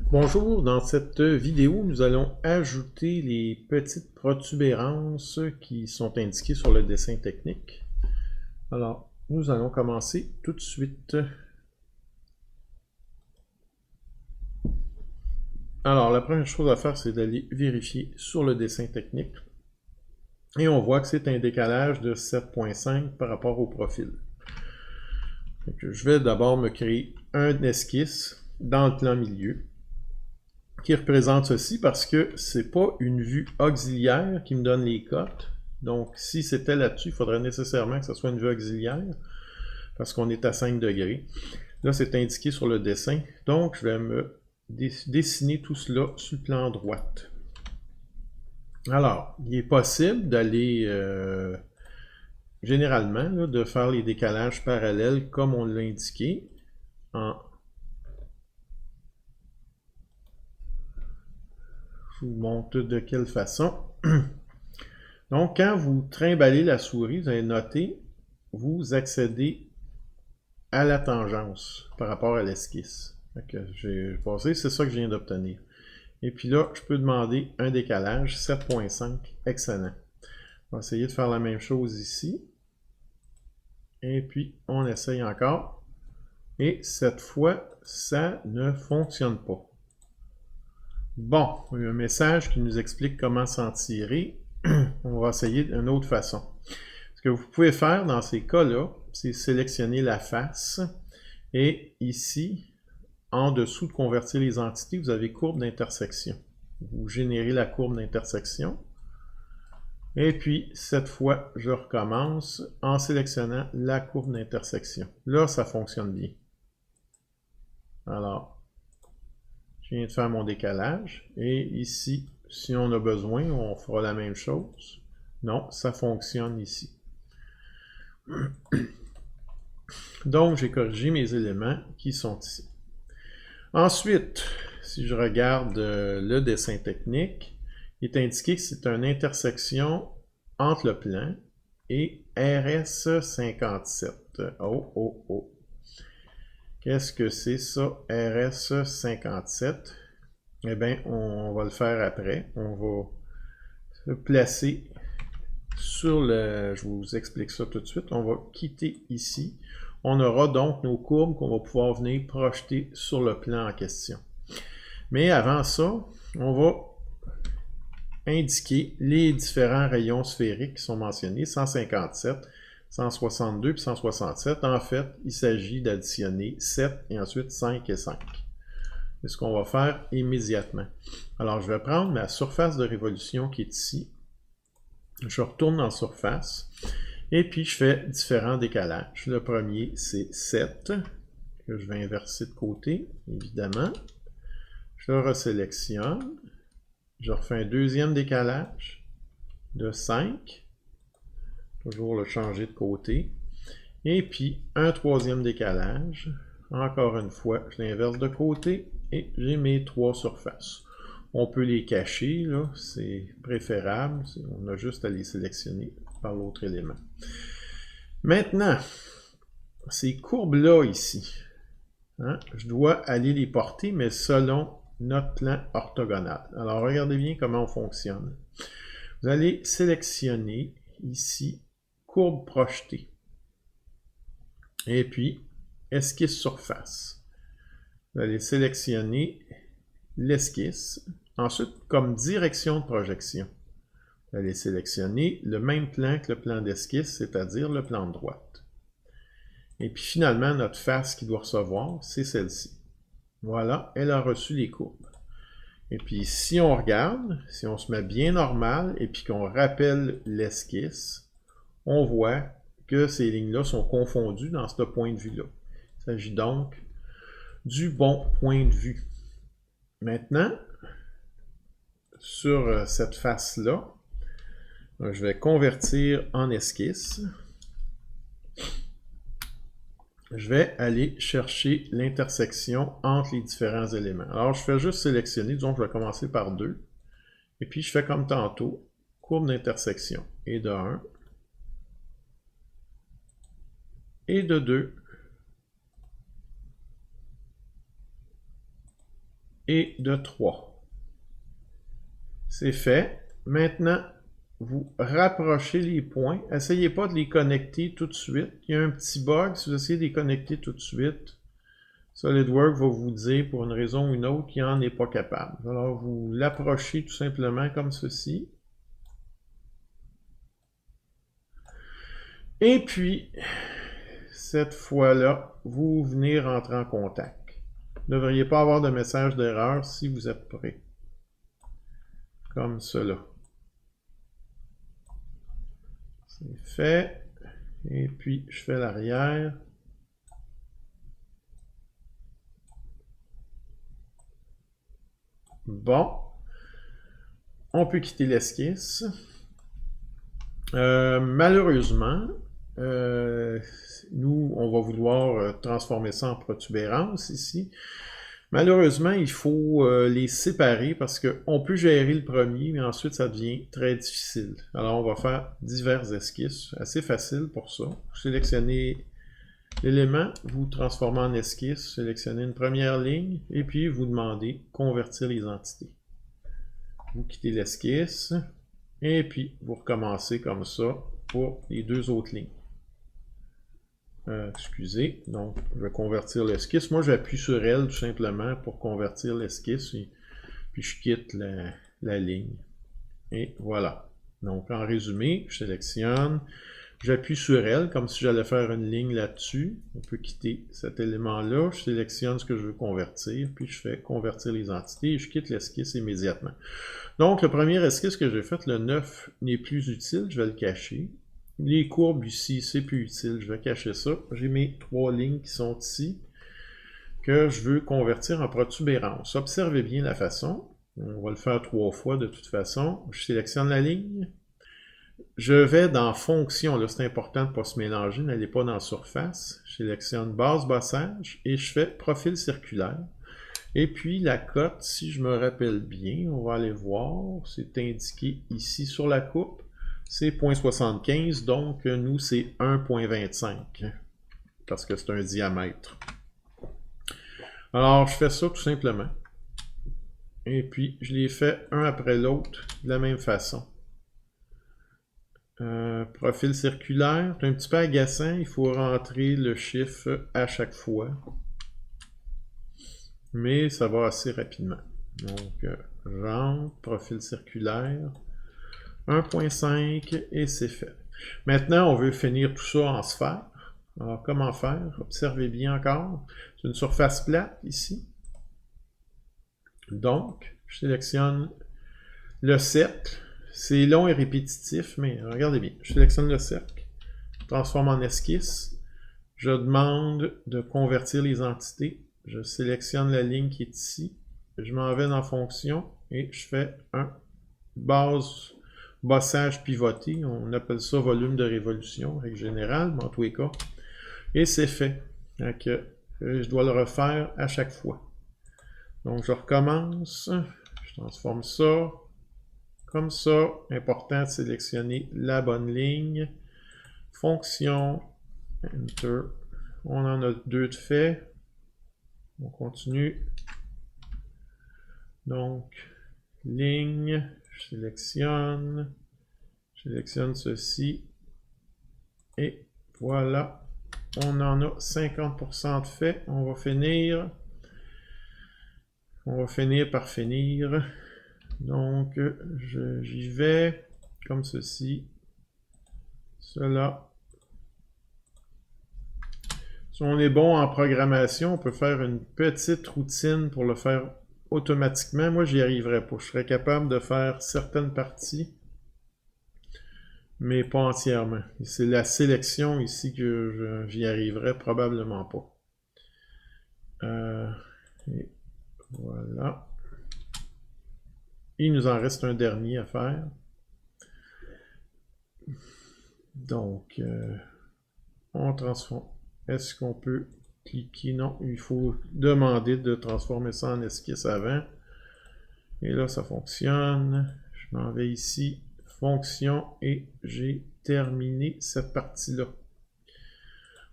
Bonjour, dans cette vidéo, nous allons ajouter les petites protubérances qui sont indiquées sur le dessin technique. Alors, nous allons commencer tout de suite. Alors, la première chose à faire, c'est d'aller vérifier sur le dessin technique. Et on voit que c'est un décalage de 7,5 par rapport au profil. Donc, je vais d'abord me créer un esquisse dans le plan milieu qui représente ceci parce que c'est pas une vue auxiliaire qui me donne les cotes. Donc, si c'était là-dessus, il faudrait nécessairement que ce soit une vue auxiliaire parce qu'on est à 5 degrés. Là, c'est indiqué sur le dessin. Donc, je vais me dessiner tout cela sur le plan droite. Alors, il est possible d'aller, généralement, là, de faire les décalages parallèles comme on l'a indiqué en... Je vous montre de quelle façon. Donc, quand vous trimballez la souris, vous allez noter, vous accédez à la tangence par rapport à l'esquisse. J'ai passé, c'est ça que je viens d'obtenir. Et puis là, je peux demander un décalage, 7,5, excellent. On va essayer de faire la même chose ici. Et puis, on essaye encore. Et cette fois, ça ne fonctionne pas. Bon, il y a un message qui nous explique comment s'en tirer. On va essayer d'une autre façon. Ce que vous pouvez faire dans ces cas-là, c'est sélectionner la face. Et ici, en dessous de convertir les entités, vous avez courbe d'intersection. Vous générez la courbe d'intersection. Et puis, cette fois, je recommence en sélectionnant la courbe d'intersection. Là, ça fonctionne bien. Alors, je viens de faire mon décalage. Et ici, si on a besoin, on fera la même chose. Non, ça fonctionne ici. Donc, j'ai corrigé mes éléments qui sont ici. Ensuite, si je regarde le dessin technique, il est indiqué que c'est une intersection entre le plan et RS57. Oh, oh, oh. Qu'est-ce que c'est ça, RS57? Eh bien, on va le faire après. On va se placer sur le... Je vous explique ça tout de suite. On va quitter ici. On aura donc nos courbes qu'on va pouvoir venir projeter sur le plan en question. Mais avant ça, on va indiquer les différents rayons sphériques qui sont mentionnés, 157, 162 et 167. En fait, il s'agit d'additionner 7 et ensuite 5 et 5. C'est ce qu'on va faire immédiatement. Alors, je vais prendre ma surface de révolution qui est ici. Je retourne en surface. Et puis, je fais différents décalages. Le premier, c'est 7, que je vais inverser de côté, évidemment. Je le resélectionne. Je refais un deuxième décalage de 5. Toujours le changer de côté. Et puis, un troisième décalage. Encore une fois, je l'inverse de côté et j'ai mes trois surfaces. On peut les cacher, là, c'est préférable. On a juste à les sélectionner par l'autre élément. Maintenant, ces courbes-là ici, hein, je dois aller les porter, mais selon notre plan orthogonal. Alors, regardez bien comment on fonctionne. Vous allez sélectionner ici courbe projetée. Et puis, esquisse surface. Vous allez sélectionner l'esquisse. Ensuite, comme direction de projection, vous allez sélectionner le même plan que le plan d'esquisse, c'est-à-dire le plan de droite. Et puis finalement, notre face qui doit recevoir, c'est celle-ci. Voilà, elle a reçu les courbes. Et puis si on regarde, si on se met bien normal et puis qu'on rappelle l'esquisse, on voit que ces lignes-là sont confondues dans ce point de vue-là. Il s'agit donc du bon point de vue. Maintenant, sur cette face-là, je vais convertir en esquisse. Je vais aller chercher l'intersection entre les différents éléments. Alors, je fais juste sélectionner, disons que je vais commencer par 2. Et puis, je fais comme tantôt, courbe d'intersection. Et de 1. Et de 2. et de 3. C'est fait. Maintenant, vous rapprochez les points. Essayez pas de les connecter tout de suite. Il y a un petit bug. Si vous essayez de les connecter tout de suite, SolidWorks va vous dire, pour une raison ou une autre, qu'il n'en est pas capable. Alors, vous l'approchez tout simplement comme ceci. Et puis, cette fois-là, vous venez rentrer en contact. Vous ne devriez pas avoir de message d'erreur si vous êtes prêt. Comme cela. C'est fait. Et puis, je fais l'arrière. Bon. On peut quitter l'esquisse. Malheureusement, nous, on va vouloir transformer ça en protubérance ici. Malheureusement, il faut les séparer parce qu'on peut gérer le premier, mais ensuite ça devient très difficile. Alors, on va faire diverses esquisses, assez facile pour ça. Vous sélectionnez l'élément, vous transformez en esquisse, sélectionnez une première ligne, et puis vous demandez « Convertir les entités ». Vous quittez l'esquisse, et puis vous recommencez comme ça pour les deux autres lignes. Excusez, donc je vais convertir l'esquisse. Moi, j'appuie sur elle tout simplement pour convertir l'esquisse, puis je quitte la ligne. Et voilà. Donc, en résumé, je sélectionne, j'appuie sur elle comme si j'allais faire une ligne là-dessus. On peut quitter cet élément-là. Je sélectionne ce que je veux convertir, puis je fais convertir les entités et je quitte l'esquisse immédiatement. Donc, le premier esquisse que j'ai fait, le 9, n'est plus utile. Je vais le cacher. Les courbes ici, c'est plus utile. Je vais cacher ça. J'ai mes 3 lignes qui sont ici que je veux convertir en protubérance. Observez bien la façon. On va le faire 3 fois de toute façon. Je sélectionne la ligne. Je vais dans Fonction. Là, c'est important de ne pas se mélanger. N'allez pas dans Surface. Je sélectionne Base Bossage et je fais Profil circulaire. Et puis la cote, si je me rappelle bien, on va aller voir. C'est indiqué ici sur la coupe. C'est 0.75, donc nous, c'est 1.25, parce que c'est un diamètre. Alors, je fais ça tout simplement. Et puis, je les fais un après l'autre de la même façon. Profil circulaire, c'est un petit peu agaçant, il faut rentrer le chiffre à chaque fois. Mais ça va assez rapidement. Donc, j'entre, profil circulaire. 1.5 et c'est fait. Maintenant, on veut finir tout ça en sphère. Alors, comment faire? Observez bien encore. C'est une surface plate ici. Donc, je sélectionne le cercle. C'est long et répétitif, mais regardez bien. Je sélectionne le cercle. Je transforme en esquisse. Je demande de convertir les entités. Je sélectionne la ligne qui est ici. Je m'en vais dans Fonction et je fais un bossage pivoté, on appelle ça volume de révolution, règle générale, mais en tous les cas. Et c'est fait. Donc, je dois le refaire à chaque fois. Donc, je recommence. Je transforme ça. Comme ça. Important de sélectionner la bonne ligne. Fonction. Enter. On en a 2 de fait. On continue. Donc, ligne. Je sélectionne ceci, et voilà, on en a 50% de fait. On va finir par finir. Donc, j'y vais comme ceci, cela. Si on est bon en programmation, on peut faire une petite routine pour le faire automatiquement. Moi, j'y arriverai pas. Je serais capable de faire certaines parties, mais pas entièrement. C'est la sélection ici que j'y arriverai probablement pas. Et voilà. Il nous en reste un dernier à faire. Donc, on transforme. Est-ce qu'on peut cliquer? Non, il faut demander de transformer ça en esquisse avant. Et là, ça fonctionne. Je m'en vais ici, Fonction, et j'ai terminé cette partie-là.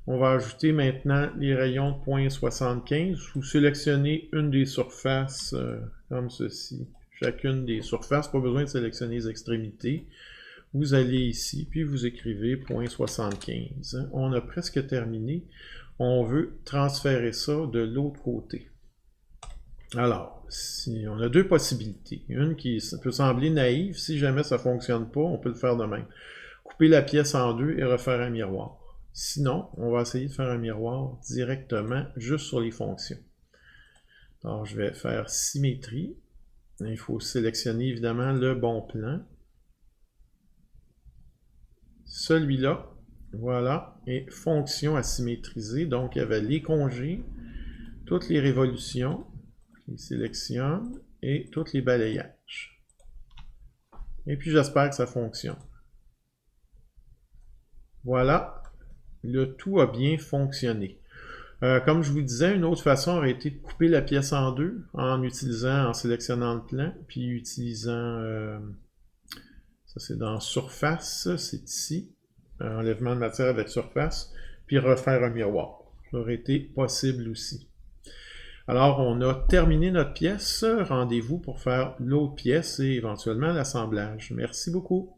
On va ajouter maintenant les rayons de 0.75. Vous sélectionnez une des surfaces comme ceci. Chacune des surfaces, pas besoin de sélectionner les extrémités. Vous allez ici, puis vous écrivez 0.75. On a presque terminé. On veut transférer ça de l'autre côté. Alors, si on a deux possibilités. Une qui peut sembler naïve, si jamais ça ne fonctionne pas, on peut le faire de même. Couper la pièce en deux et refaire un miroir. Sinon, on va essayer de faire un miroir directement juste sur les fonctions. Alors, je vais faire symétrie. Il faut sélectionner évidemment le bon plan. Celui-là, voilà, et fonction à symétriser. Donc, il y avait les congés, toutes les révolutions, je les sélectionne, et tous les balayages. Et puis, j'espère que ça fonctionne. Voilà, le tout a bien fonctionné. Comme je vous disais, une autre façon aurait été de couper la pièce en deux en sélectionnant le plan, puis utilisant, ça c'est dans surface, c'est ici, enlèvement de matière avec surface, puis refaire un miroir. Ça aurait été possible aussi. Alors, on a terminé notre pièce. Rendez-vous pour faire l'autre pièce et éventuellement l'assemblage. Merci beaucoup.